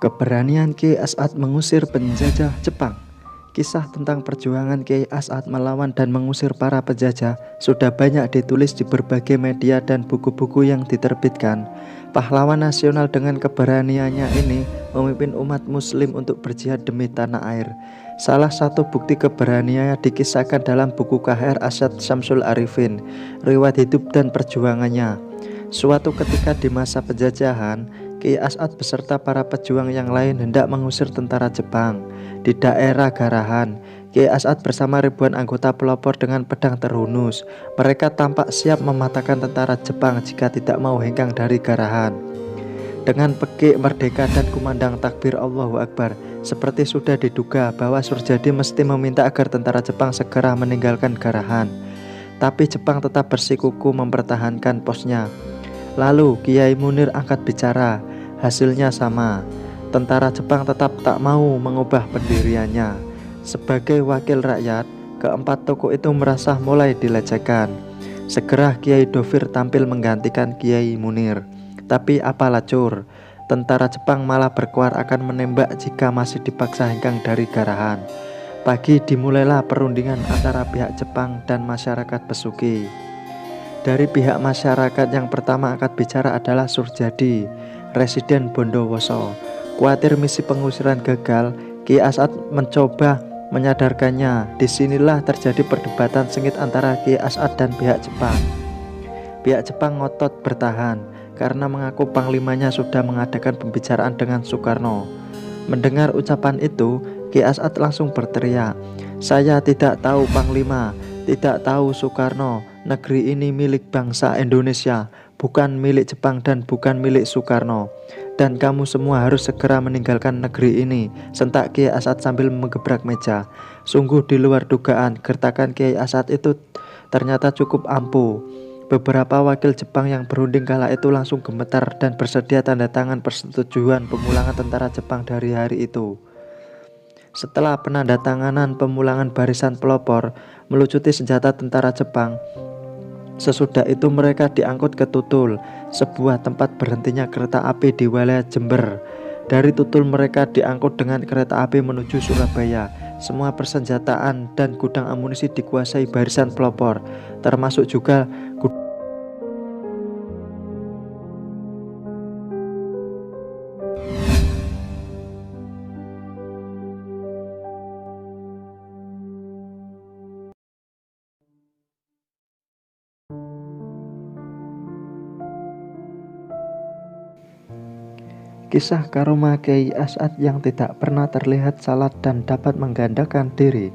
Keberanian Kiai As'ad mengusir penjajah Jepang. Kisah tentang perjuangan Kiai As'ad melawan dan mengusir para penjajah sudah banyak ditulis di berbagai media dan buku-buku yang diterbitkan. Pahlawan nasional dengan keberaniannya ini memimpin umat muslim untuk berjihad demi tanah air. Salah satu bukti keberaniannya dikisahkan dalam buku KHR Asyad Syamsul Arifin, Riwayat Hidup dan Perjuangannya. Suatu ketika di masa penjajahan, Kiai As'ad beserta para pejuang yang lain hendak mengusir tentara Jepang. Di daerah Garahan, Kiai As'ad bersama ribuan anggota pelopor dengan pedang terhunus. Mereka tampak siap mematahkan tentara Jepang jika tidak mau hengkang dari Garahan. Dengan pekik merdeka dan kumandang takbir Allahu Akbar, seperti sudah diduga bahwa Surjadi mesti meminta agar tentara Jepang segera meninggalkan Garahan. Tapi Jepang tetap bersikukuh mempertahankan posnya. Lalu Kiai Munir angkat bicara. Hasilnya sama. Tentara Jepang tetap tak mau mengubah pendiriannya. Sebagai wakil rakyat, keempat tokoh itu merasa mulai dilecehkan. Segera Kiai Dovir tampil menggantikan Kiai Munir. Tapi apalah cur, tentara Jepang malah berkuar akan menembak jika masih dipaksa hengkang dari Garahan. Pagi dimulailah perundingan antara pihak Jepang dan masyarakat Besuki. Dari pihak masyarakat yang pertama angkat bicara adalah Surjadi, Residen Bondowoso. Khawatir misi pengusiran gagal, Kiai As'ad mencoba menyadarkannya. Disinilah terjadi perdebatan sengit antara Kiai As'ad dan pihak Jepang. Pihak Jepang ngotot bertahan karena mengaku panglimanya sudah mengadakan pembicaraan dengan Soekarno. Mendengar ucapan itu, Kiai As'ad langsung berteriak, "Saya tidak tahu panglima, tidak tahu Soekarno. Negeri ini milik bangsa Indonesia, bukan milik Jepang dan bukan milik Soekarno. Dan kamu semua harus segera meninggalkan negeri ini," sentak Kiai As'ad sambil menggebrak meja. Sungguh di luar dugaan, gertakan Kiai As'ad itu ternyata cukup ampuh. Beberapa wakil Jepang yang berunding kala itu langsung gemetar dan bersedia tanda tangan persetujuan pemulangan tentara Jepang dari hari itu. Setelah penandatanganan pemulangan barisan pelopor melucuti senjata tentara Jepang, sesudah itu mereka diangkut ke Tutul, sebuah tempat berhentinya kereta api di wilayah Jember. Dari Tutul mereka diangkut dengan kereta api menuju Surabaya. Semua persenjataan dan gudang amunisi dikuasai barisan pelopor, termasuk juga Kisah karoma Kiai As'ad yang tidak pernah terlihat salat dan dapat menggandakan diri.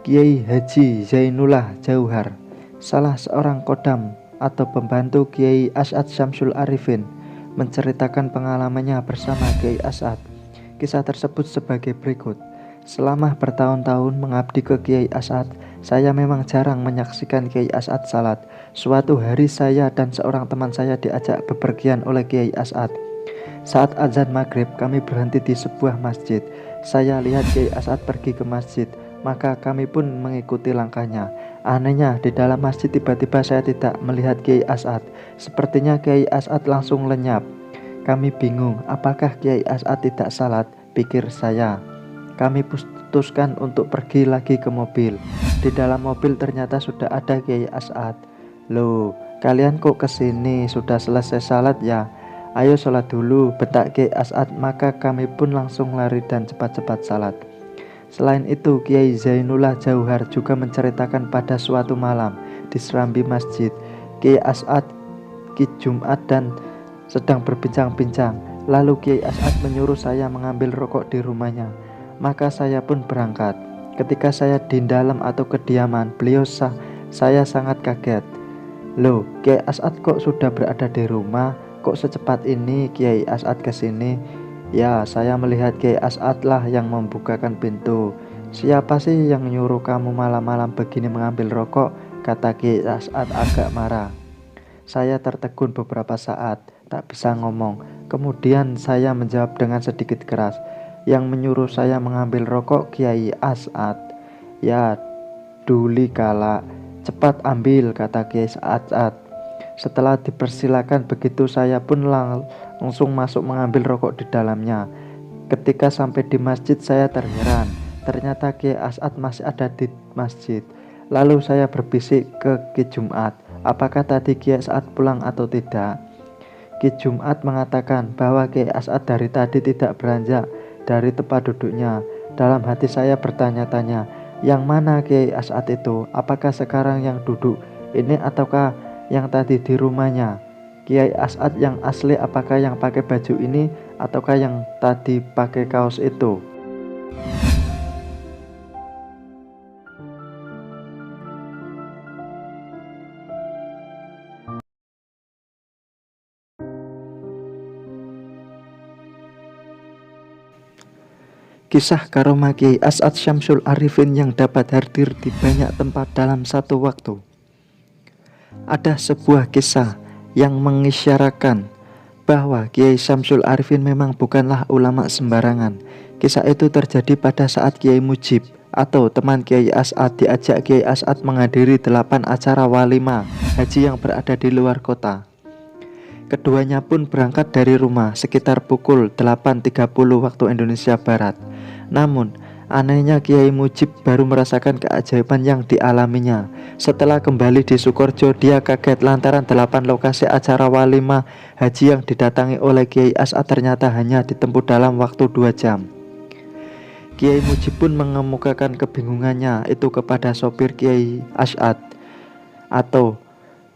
Kiai Haji Zainullah Jauhar, salah seorang kodam atau pembantu Kiai As'ad Syamsul Arifin, menceritakan pengalamannya bersama Kiai As'ad. Kisah tersebut sebagai berikut. Selama bertahun-tahun mengabdi ke Kiai As'ad, saya memang jarang menyaksikan Kiai As'ad salat. Suatu hari saya dan seorang teman saya diajak bepergian oleh Kiai As'ad. Saat azan maghrib, kami berhenti di sebuah masjid. Saya lihat Kiai As'ad pergi ke masjid, maka kami pun mengikuti langkahnya. Anehnya, di dalam masjid tiba-tiba saya tidak melihat Kiai As'ad. Sepertinya Kiai As'ad langsung lenyap. Kami bingung, apakah Kiai As'ad tidak salat, pikir saya. Kami putuskan untuk pergi lagi ke mobil. Di dalam mobil ternyata sudah ada Kiai As'ad. "Loh, kalian kok kesini? Sudah selesai salat ya? Ayo sholat dulu," bentak Kiai As'ad. Maka kami pun langsung lari dan cepat-cepat salat. Selain itu, Kiai Zainullah Jauhar juga menceritakan pada suatu malam di serambi masjid, Kiai As'ad Ki Jumat dan sedang berbincang-bincang. Lalu Kiai As'ad menyuruh saya mengambil rokok di rumahnya. Maka saya pun berangkat. Ketika saya di dalam atau kediaman beliau saya sangat kaget. "Loh, Kiai As'ad kok sudah berada di rumah?" kok secepat ini Kiai As'ad kesini? Ya, saya melihat Kiai As'ad lah yang membukakan pintu. Siapa sih yang nyuruh kamu malam-malam begini mengambil rokok? Kata Kiai As'ad agak marah. Saya tertegun beberapa saat, tak bisa ngomong. Kemudian saya menjawab dengan sedikit keras. Yang menyuruh saya mengambil rokok Kiai As'ad. Ya, duli kala. Cepat ambil, kata Kiai As'ad. Setelah dipersilakan begitu, saya pun langsung masuk mengambil rokok di dalamnya. Ketika sampai di masjid, saya terheran. Ternyata Kiai As'ad masih ada di masjid. Lalu saya berbisik ke Ki Jumat, apakah tadi Kiai As'ad pulang atau tidak? Ki Jumat mengatakan bahwa Kiai As'ad dari tadi tidak beranjak dari tempat duduknya. Dalam hati saya bertanya-tanya, yang mana Kiai As'ad itu? Apakah sekarang yang duduk ini ataukah yang tadi di rumahnya? Kiai As'ad yang asli apakah yang pakai baju ini ataukah yang tadi pakai kaos itu? Kisah karomah Kiai As'ad Syamsul Arifin yang dapat hadir di banyak tempat dalam satu waktu. Ada sebuah kisah yang mengisyaratkan bahwa Kiai Syamsul Arifin memang bukanlah ulama sembarangan. Kisah itu terjadi pada saat Kiai Mujib atau teman Kiai As'ad diajak Kiai As'ad menghadiri 8 acara walimah haji yang berada di luar kota. Keduanya pun berangkat dari rumah sekitar pukul 8.30 waktu Indonesia Barat. Namun, anehnya Kiai Mujib baru merasakan keajaiban yang dialaminya. Setelah kembali di Sukorejo, dia kaget lantaran 8 lokasi acara walimah haji yang didatangi oleh Kiai As'ad ternyata hanya ditempuh dalam waktu 2 jam. Kiai Mujib pun mengemukakan kebingungannya itu kepada sopir Kiai As'ad atau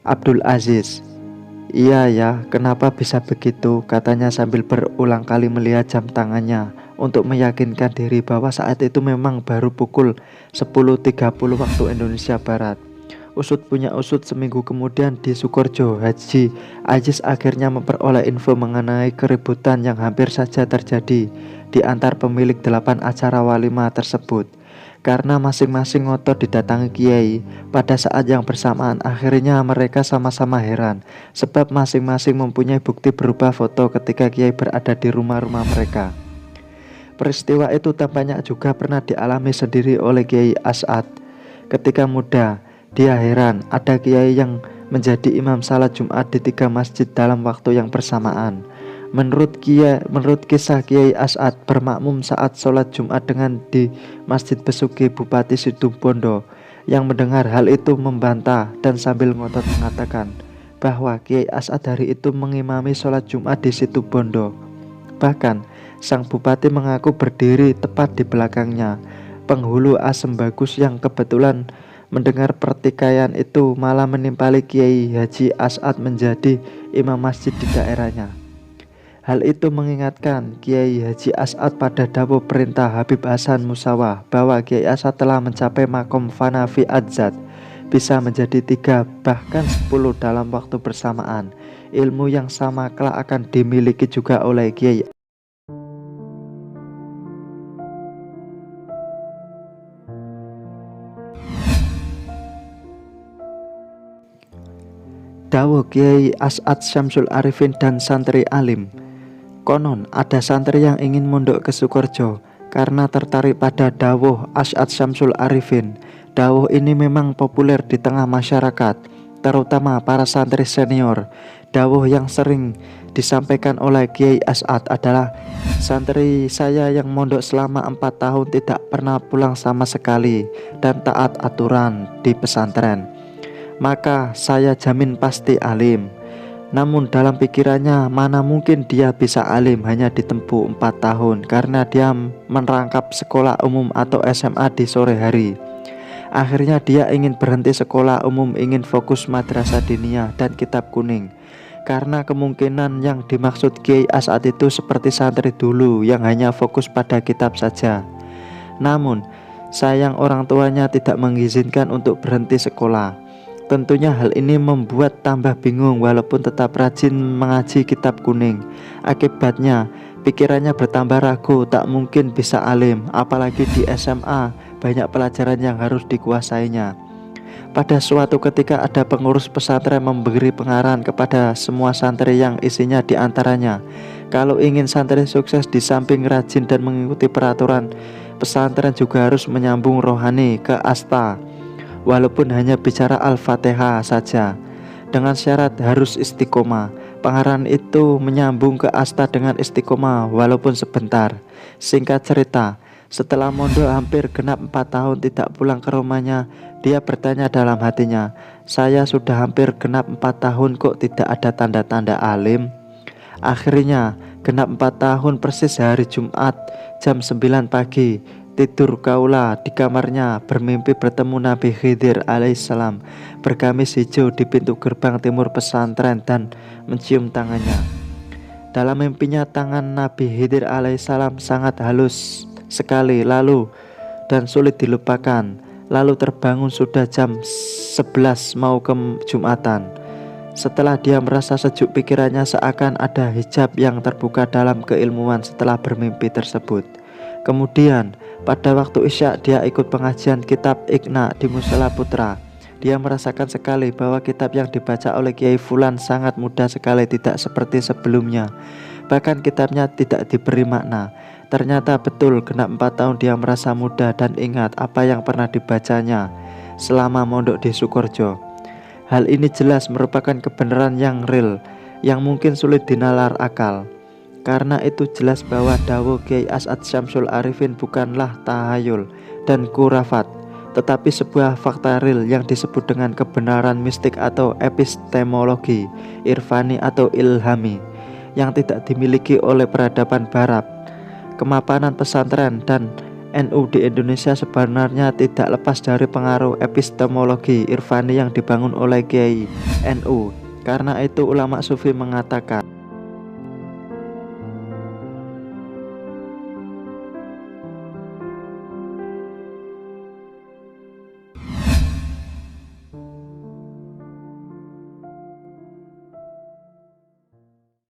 Abdul Aziz. Iya ya, kenapa bisa begitu? Katanya sambil berulang kali melihat jam tangannya untuk meyakinkan diri bahwa saat itu memang baru pukul 10.30 waktu Indonesia Barat. Usut punya usut, seminggu kemudian di Sukorejo, Haji Aziz akhirnya memperoleh info mengenai keributan yang hampir saja terjadi di antar pemilik 8 acara walimah tersebut. Karena masing-masing ngotot didatangi Kiai pada saat yang bersamaan, akhirnya mereka sama-sama heran sebab masing-masing mempunyai bukti berupa foto ketika Kiai berada di rumah-rumah mereka. Peristiwa itu tampaknya juga pernah dialami sendiri oleh Kiai As'ad. Ketika muda, dia heran ada Kiai yang menjadi imam salat Jumat di 3 masjid dalam waktu yang bersamaan. Menurut kisah Kiai As'ad bermakmum saat sholat Jumat dengan di Masjid Besuki Bupati Situbondo, yang mendengar hal itu membantah dan sambil ngotot mengatakan bahwa Kiai As'ad hari itu mengimami sholat Jumat di Situbondo. Bahkan sang bupati mengaku berdiri tepat di belakangnya. Penghulu Asem Bagus yang kebetulan mendengar pertikaian itu malah menimpali Kiai Haji As'ad menjadi imam masjid di daerahnya. Hal itu mengingatkan Kiai Haji As'ad pada dawuh perintah Habib Hasan Musawah bahwa Kiai As'ad telah mencapai makom fana fi adzat, bisa menjadi 3 bahkan 10 dalam waktu bersamaan. Ilmu yang sama kelak akan dimiliki juga oleh Kiai. Dawuh Kiai As'ad Syamsul Arifin dan santri alim. Konon ada santri yang ingin mondok ke Sukorejo karena tertarik pada dawuh As'ad Syamsul Arifin. Dawuh ini memang populer di tengah masyarakat, terutama para santri senior. Dawuh yang sering disampaikan oleh Kiai As'ad adalah, santri saya yang mondok selama 4 tahun tidak pernah pulang sama sekali dan taat aturan di pesantren, maka saya jamin pasti alim. Namun dalam pikirannya, mana mungkin dia bisa alim hanya ditempuh 4 tahun karena dia merangkap sekolah umum atau SMA di sore hari. Akhirnya dia ingin berhenti sekolah umum, ingin fokus madrasah diniyah dan kitab kuning. Karena kemungkinan yang dimaksud Kiai As'ad itu seperti santri dulu yang hanya fokus pada kitab saja. Namun sayang orang tuanya tidak mengizinkan untuk berhenti sekolah. Tentunya hal ini membuat tambah bingung walaupun tetap rajin mengaji kitab kuning. Akibatnya pikirannya bertambah ragu, tak mungkin bisa alim, apalagi di SMA banyak pelajaran yang harus dikuasainya. Pada suatu ketika ada pengurus pesantren memberi pengarahan kepada semua santri yang isinya diantaranya, kalau ingin santri sukses, di samping rajin dan mengikuti peraturan pesantren juga harus menyambung rohani ke asta, walaupun hanya bicara Al-Fatihah saja, dengan syarat harus istiqomah. Pengarahan itu menyambung ke asta dengan istiqomah walaupun sebentar. Singkat cerita, setelah mondok hampir genap 4 tahun tidak pulang ke rumahnya, dia bertanya dalam hatinya, saya sudah hampir genap 4 tahun kok tidak ada tanda-tanda alim. Akhirnya genap 4 tahun persis hari Jumat jam 9 pagi, tidur kaula di kamarnya, bermimpi bertemu Nabi Khidir alaihissalam bergamis hijau di pintu gerbang timur pesantren dan mencium tangannya. Dalam mimpinya tangan Nabi Khidir alaihissalam sangat halus sekali dan sulit dilupakan. Lalu terbangun sudah jam 11 mau ke Jumatan. Setelah dia merasa sejuk, pikirannya seakan ada hijab yang terbuka dalam keilmuan setelah bermimpi tersebut. Kemudian pada waktu Isya dia ikut pengajian kitab Iqna di Musala Putra. Dia merasakan sekali bahwa kitab yang dibaca oleh Kiai Fulan sangat mudah sekali, tidak seperti sebelumnya. Bahkan kitabnya tidak diberi makna. Ternyata betul genap 4 tahun dia merasa muda dan ingat apa yang pernah dibacanya selama mondok di Sukorejo. Hal ini jelas merupakan kebenaran yang real, yang mungkin sulit dinalar akal. Karena itu jelas bahwa dawuh Kiai As'ad Syamsul Arifin bukanlah tahayul dan kurafat, tetapi sebuah fakta real yang disebut dengan kebenaran mistik atau epistemologi, irfani atau ilhami, yang tidak dimiliki oleh peradaban barat. Kemapanan pesantren dan NU di Indonesia sebenarnya tidak lepas dari pengaruh epistemologi irfani yang dibangun oleh Kiai NU. Karena itu ulama sufi mengatakan